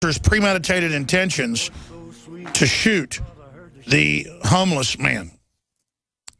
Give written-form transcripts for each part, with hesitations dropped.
Premeditated intentions to shoot the homeless man.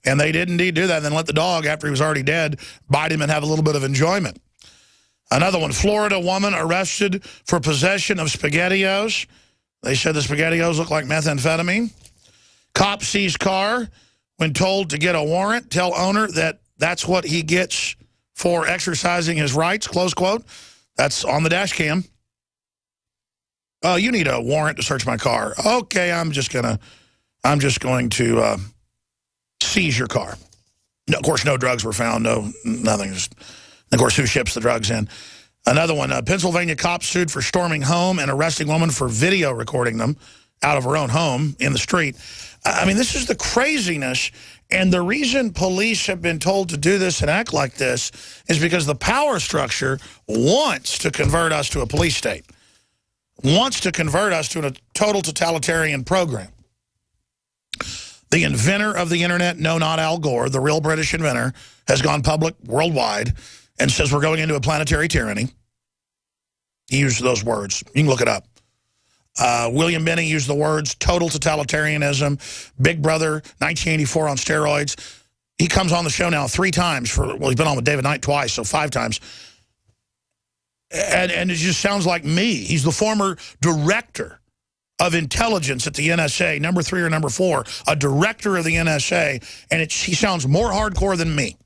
And they did indeed do that and then let the dog, after he was already dead, bite him and have a little bit of enjoyment. Another one, Florida woman arrested for possession of SpaghettiOs. They said the SpaghettiOs look like methamphetamine. Cop sees car when told to get a warrant. Tell owner that that's what he gets for exercising his rights, close quote. That's on the dash cam. Oh, you need a warrant to search my car. Okay, I'm just going to seize your car. No, of course, no drugs were found. No, nothing. Just, of course, who ships the drugs in? Another one, Pennsylvania cop sued for storming home and arresting woman for video recording them out of her own home in the street. I mean, this is the craziness. And the reason police have been told to do this and act like this is because the power structure wants to convert us to a police state. Wants to convert us to a total totalitarian program. The inventor of the internet, no, not Al Gore, the real British inventor, has gone public worldwide and says we're going into a planetary tyranny. He used those words. You can look it up. William Binney used the words total totalitarianism, Big Brother, 1984 on steroids. He comes on the show now 3 times. Well, he's been on with David Knight twice, so 5 times. And it just sounds like me. He's the former director of intelligence at the NSA, number 3 or number 4, a director of the NSA, and he sounds more hardcore than me.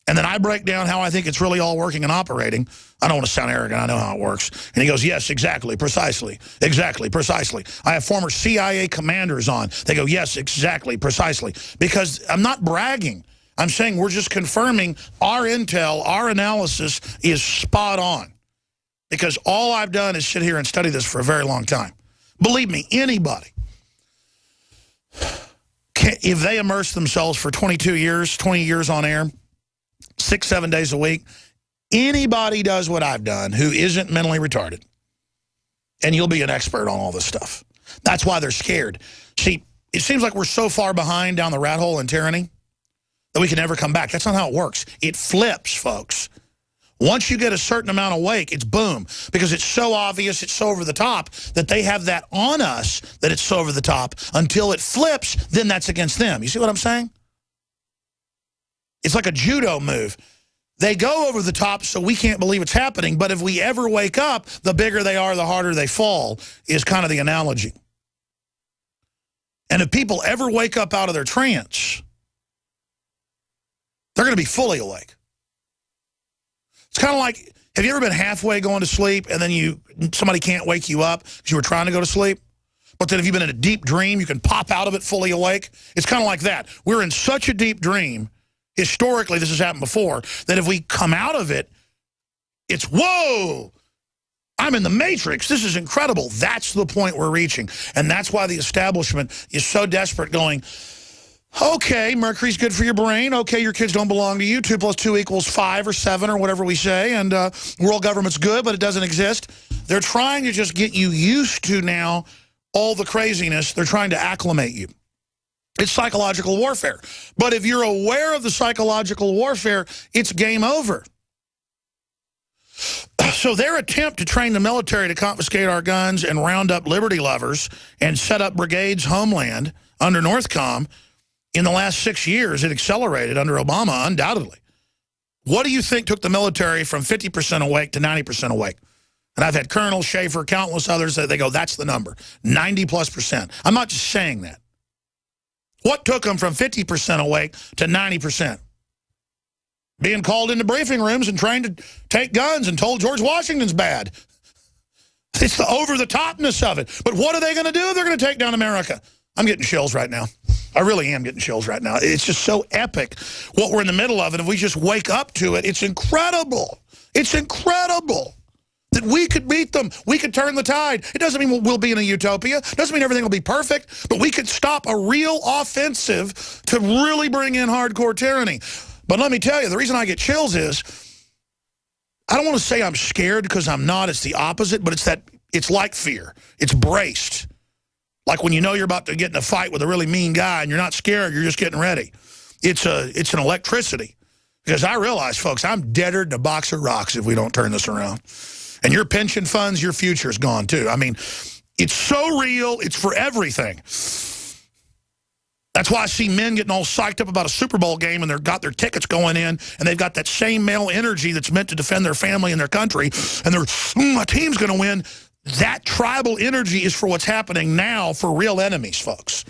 And then I break down how I think it's really all working and operating. I don't want to sound arrogant. I know how it works. And he goes, yes, exactly, precisely, exactly, precisely. I have former CIA commanders on. They go, yes, exactly, precisely. Because I'm not bragging. I'm saying we're just confirming our intel, our analysis is spot on. Because all I've done is sit here and study this for a very long time. Believe me, anybody, if they immerse themselves for 22 years, 20 years on air, 6, 7 days a week, anybody does what I've done who isn't mentally retarded. And you'll be an expert on all this stuff. That's why they're scared. See, it seems like we're so far behind down the rat hole in tyranny that we can never come back. That's not how it works. It flips, folks. Once you get a certain amount awake, it's boom. Because it's so obvious, it's so over the top, that they have that on us, that it's so over the top. Until it flips, then that's against them. You see what I'm saying? It's like a judo move. They go over the top so we can't believe it's happening, but if we ever wake up, the bigger they are, the harder they fall, is kind of the analogy. And if people ever wake up out of their trance, they're going to be fully awake. It's kind of like, have you ever been halfway going to sleep and then somebody can't wake you up because you were trying to go to sleep? But then if you've been in a deep dream, you can pop out of it fully awake. It's kind of like that. We're in such a deep dream, historically this has happened before, that if we come out of it, it's, whoa, I'm in the Matrix. This is incredible. That's the point we're reaching. And that's why the establishment is so desperate going, okay, mercury's good for your brain. Okay, your kids don't belong to you. 2 + 2 = 5 or 7 or whatever we say. And world government's good, but it doesn't exist. They're trying to just get you used to now all the craziness. They're trying to acclimate you. It's psychological warfare. But if you're aware of the psychological warfare, it's game over. So their attempt to train the military to confiscate our guns and round up liberty lovers and set up brigades homeland under Northcom, in the last 6 years, it accelerated under Obama, undoubtedly. What do you think took the military from 50% awake to 90% awake? And I've had Colonel Schaefer, countless others, that they go, that's the number, 90+%. I'm not just saying that. What took them from 50% awake to 90%? Being called into briefing rooms and trained to take guns and told George Washington's bad. It's the over-the-topness of it. But what are they going to do? They're going to take down America. I'm getting chills right now. I really am getting chills right now. It's just so epic what we're in the middle of. And if we just wake up to it, it's incredible. It's incredible that we could beat them. We could turn the tide. It doesn't mean we'll be in a utopia. It doesn't mean everything will be perfect. But we could stop a real offensive to really bring in hardcore tyranny. But let me tell you, the reason I get chills is, I don't want to say I'm scared because I'm not. It's the opposite. But it's like fear. It's braced. Like when you know you're about to get in a fight with a really mean guy and you're not scared, you're just getting ready. It's an electricity. Because I realize, folks, I'm deader than a box of rocks if we don't turn this around. And your pension funds, your future's gone too. I mean, it's so real. It's for everything. That's why I see men getting all psyched up about a Super Bowl game and they've got their tickets going in and they've got that same male energy that's meant to defend their family and their country. And they're, my team's going to win. That tribal energy is for what's happening now for real enemies, folks.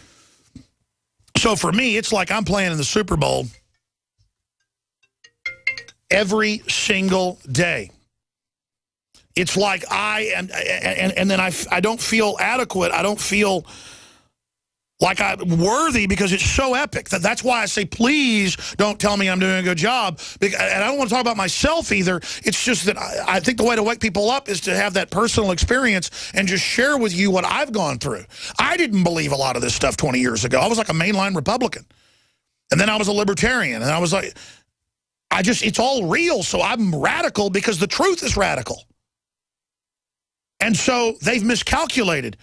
So for me, it's like I'm playing in the Super Bowl every single day. It's like I am, and then I don't feel adequate. I don't feel like I'm worthy because it's so epic. That's why I say, please don't tell me I'm doing a good job. And I don't want to talk about myself either. It's just that I think the way to wake people up is to have that personal experience and just share with you what I've gone through. I didn't believe a lot of this stuff 20 years ago. I was like a mainline Republican. And then I was a libertarian. And I was like, it's all real. So I'm radical because the truth is radical. And so they've miscalculated.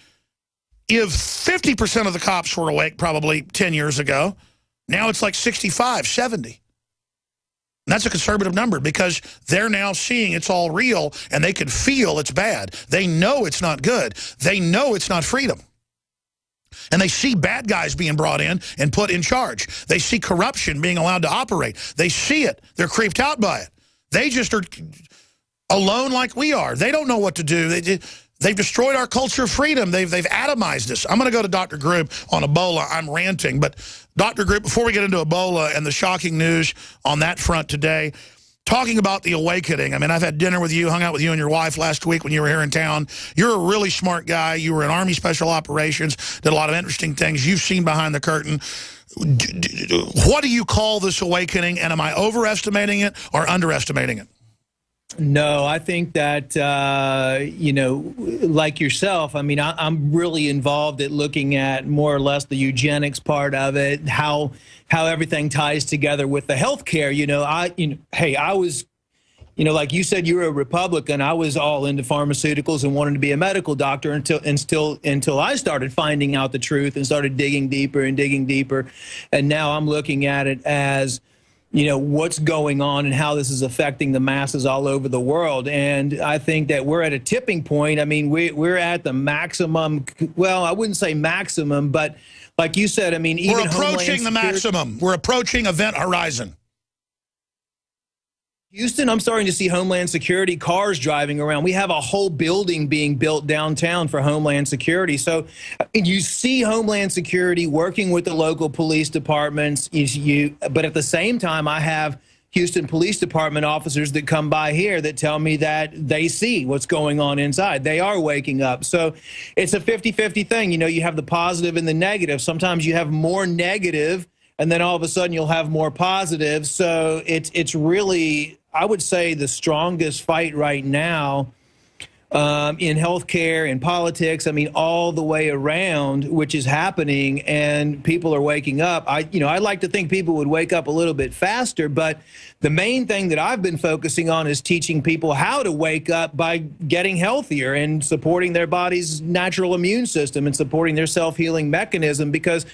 If 50% of the cops were awake probably 10 years ago, now it's like 65, 70. And that's a conservative number because they're now seeing it's all real and they can feel it's bad. They know it's not good. They know it's not freedom. And they see bad guys being brought in and put in charge. They see corruption being allowed to operate. They see it. They're creeped out by it. They just are alone like we are. They don't know what to do. They've destroyed our culture of freedom. They've atomized us. I'm going to go to Dr. Group on Ebola. I'm ranting. But Dr. Group, before we get into Ebola and the shocking news on that front today, talking about the awakening. I mean, I've had dinner with you, hung out with you and your wife last week when you were here in town. You're a really smart guy. You were in Army Special Operations, did a lot of interesting things. You've seen behind the curtain. What do you call this awakening? And am I overestimating it or underestimating it? No, I think that, you know, like yourself, I mean, I'm really involved at looking at more or less the eugenics part of it, how everything ties together with the healthcare. Hey, I was, like you said, you were a Republican. I was all into pharmaceuticals and wanted to be a medical doctor until I started finding out the truth and started digging deeper and digging deeper. And now I'm looking at it as, what's going on and how this is affecting the masses all over the world. And I think that we're at a tipping point. I mean, we're at the maximum. Well, I wouldn't say maximum, but like you said, I mean, even we're approaching the maximum. We're approaching event horizon. Houston, I'm starting to see Homeland Security cars driving around. We have a whole building being built downtown for Homeland Security. So you see Homeland Security working with the local police departments. But at the same time, I have Houston Police Department officers that come by here that tell me that they see what's going on inside. They are waking up. So it's a 50-50 thing. You have the positive and the negative. Sometimes you have more negative, and then all of a sudden you'll have more positive. So it's really, I would say, the strongest fight right now in healthcare, in politics, I mean, all the way around, which is happening, and people are waking up. I'd like to think people would wake up a little bit faster, but the main thing that I've been focusing on is teaching people how to wake up by getting healthier and supporting their body's natural immune system and supporting their self-healing mechanism, because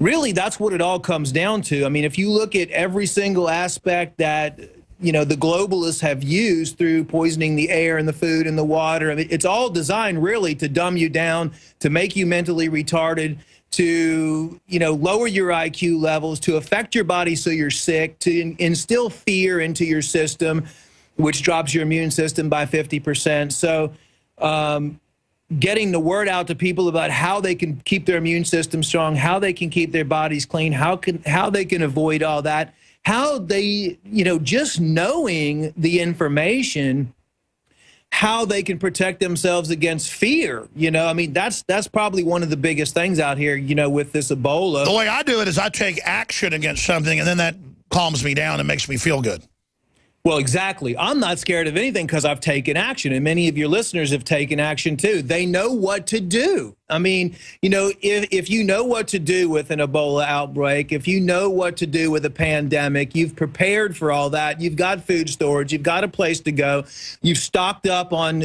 really that's what it all comes down to. I mean, if you look at every single aspect that the globalists have used through poisoning the air and the food and the water, I mean, it's all designed really to dumb you down, to make you mentally retarded, to, lower your IQ levels, to affect your body so you're sick, to instill fear into your system, which drops your immune system by 50%. So getting the word out to people about how they can keep their immune system strong, how they can keep their bodies clean, how they can avoid all that, how they, just knowing the information, how they can protect themselves against fear. I mean, that's probably one of the biggest things out here, with this Ebola. The way I do it is I take action against something, and then that calms me down and makes me feel good. Well, exactly. I'm not scared of anything because I've taken action, and many of your listeners have taken action too. They know what to do. I mean, if you know what to do with an Ebola outbreak, if you know what to do with a pandemic, you've prepared for all that. You've got food storage. You've got a place to go. You've stocked up on,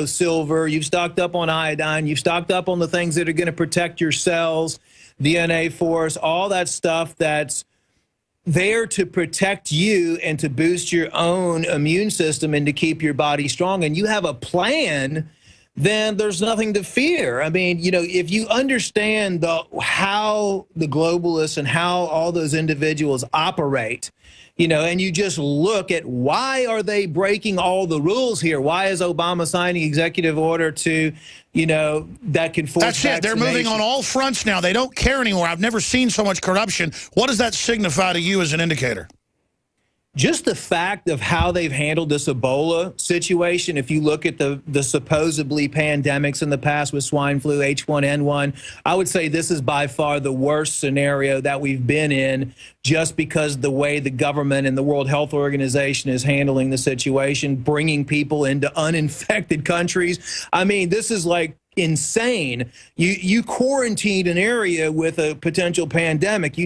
silver. You've stocked up on iodine. You've stocked up on the things that are going to protect your cells, DNA force, all that stuff that's there to protect you and to boost your own immune system and to keep your body strong, and you have a plan, then there's nothing to fear. I mean, you know, if you understand how the globalists and how all those individuals operate, you know, and you just look at why are they breaking all the rules here? Why is Obama signing executive order to, you know, that can force That's it. They're moving on all fronts now. They don't care anymore. I've never seen so much corruption. What does that signify to you as an indicator? Just the fact of how they've handled this Ebola situation. If you look at the supposedly pandemics in the past with swine flu, H1N1, I would say this is by far the worst scenario that we've been in, just because the way the government and the World Health Organization is handling the situation, bringing people into uninfected countries. I mean, this is like insane. You quarantine an area with a potential pandemic.